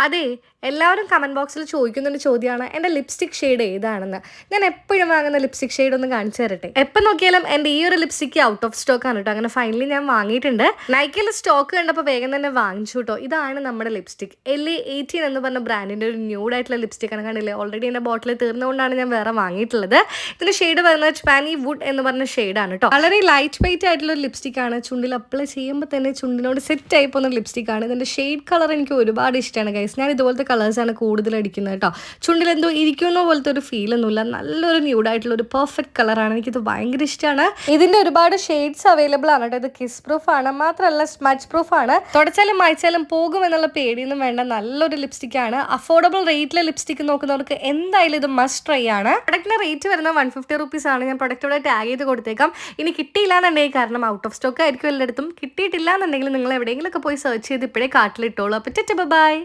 അതെ, എല്ലാവരും കമന്റ് ബോക്സിൽ ചോദിക്കുന്നൊരു ചോദ്യമാണ് എൻ്റെ ലിപ്സ്റ്റിക് ഷെയ്ഡ് ഏതാണെന്ന്. ഞാൻ എപ്പോഴും വാങ്ങുന്ന ലിപ്സ്റ്റിക് ഷെയ്ഡ് ഒന്ന് കാണിച്ചു തരട്ടെ. എപ്പോൾ നോക്കിയാലും എൻ്റെ ഈ ഒരു ലിപ്സ്റ്റിക് ഔട്ട് ഓഫ് സ്റ്റോക്ക് ആണ് കേട്ടോ. അങ്ങനെ ഫൈനലി ഞാൻ വാങ്ങിയിട്ടുണ്ട്. നൈക്കയിൽ സ്റ്റോക്ക് കണ്ടപ്പോൾ വേഗം തന്നെ വാങ്ങിച്ചു കേട്ടോ. ഇതാണ് നമ്മുടെ ലിപ്സ്റ്റിക്. LA18 എന്ന് പറഞ്ഞ ബ്രാൻഡിൻ്റെ ഒരു ന്യൂഡ് ആയിട്ടുള്ള ലിപ്സ്റ്റിക് ആണ്. കണ്ടില്ലേ, ഓൾറെഡി എൻ്റെ ബോട്ടിൽ തീർന്നുകൊണ്ടാണ് ഞാൻ വേറെ വാങ്ങിയിട്ടുള്ളത്. ഇതിൻ്റെ ഷെയ്ഡ് വരുന്നത് സ്പാനി വുഡ് എന്ന് പറഞ്ഞ ഷെയ്ഡാണ് കേട്ടോ. വളരെ ലൈറ്റ് വെയിറ്റ് ആയിട്ടുള്ള ഒരു ലിപ്സ്റ്റിക് ആണ്. ചുണ്ടിൽ അപ്ലൈ ചെയ്യുമ്പോൾ തന്നെ ചുണ്ടിനോട് സെറ്റ് ആയി പോകുന്ന ലിപ്സ്റ്റിക് ആണ്. ഇതിൻ്റെ ഷെയ്ഡ് കളർ എനിക്ക് ഒരുപാട് ഇഷ്ടമാണ് ഗൈസ്. ഞാൻ ഇതുപോലത്തെ കളേഴ്സാണ് കൂടുതൽ അടിക്കുന്നത് കേട്ടോ. ചുണ്ടിൽ എന്തോ ഇരിക്കുന്ന പോലത്തെ ഒരു ഫീൽ ഒന്നുമില്ല. നല്ലൊരു ന്യൂഡായിട്ടുള്ള ഒരു പെർഫെക്റ്റ് കളറാണ്. എനിക്കിത് ഭയങ്കര ഇഷ്ടമാണ്. ഇതിന്റെ ഒരുപാട് ഷെയ്ഡ്സ് അവൈലബിൾ ആണ് കേട്ടോ. ഇത് കിസ് പ്രൂഫ് ആണ്, മാത്രമല്ല സ്മച്ച് പ്രൂഫ് ആണ്. തുടച്ചാലും മായ്ച്ചാലും പോകുമെന്നുള്ള പേടിയൊന്നും വേണ്ട. നല്ലൊരു ലിപ്സ്റ്റിക് ആണ്. അഫോർഡബിൾ റേറ്റിലെ ലിപ്സ്റ്റിക് നോക്കുന്നവർക്ക് എന്തായാലും ഇത് മസ്റ്റ് ട്രൈ ആണ്. പ്രൊഡക്റ്റിന്റെ റേറ്റ് വരുന്നത് 150 റുപ്പീസ് ആണ്. ഞാൻ പ്രൊഡക്റ്റോടെ ടാഗ് ചെയ്ത് കൊടുത്തേക്കാം. ഇനി കിട്ടിയില്ല എന്നുണ്ടെങ്കിൽ, കാരണം ഔട്ട് ഓഫ് സ്റ്റോക്ക് ആയിരിക്കും എല്ലായിടത്തും, കിട്ടിയിട്ടില്ല എന്നുണ്ടെങ്കിൽ നിങ്ങൾ എവിടെയെങ്കിലും ഒക്കെ പോയി സെർച്ച് ചെയ്ത് ഇപ്പോഴേ കാട്ടിലിട്ടോളൂ. അപ്പോൾ ബൈ.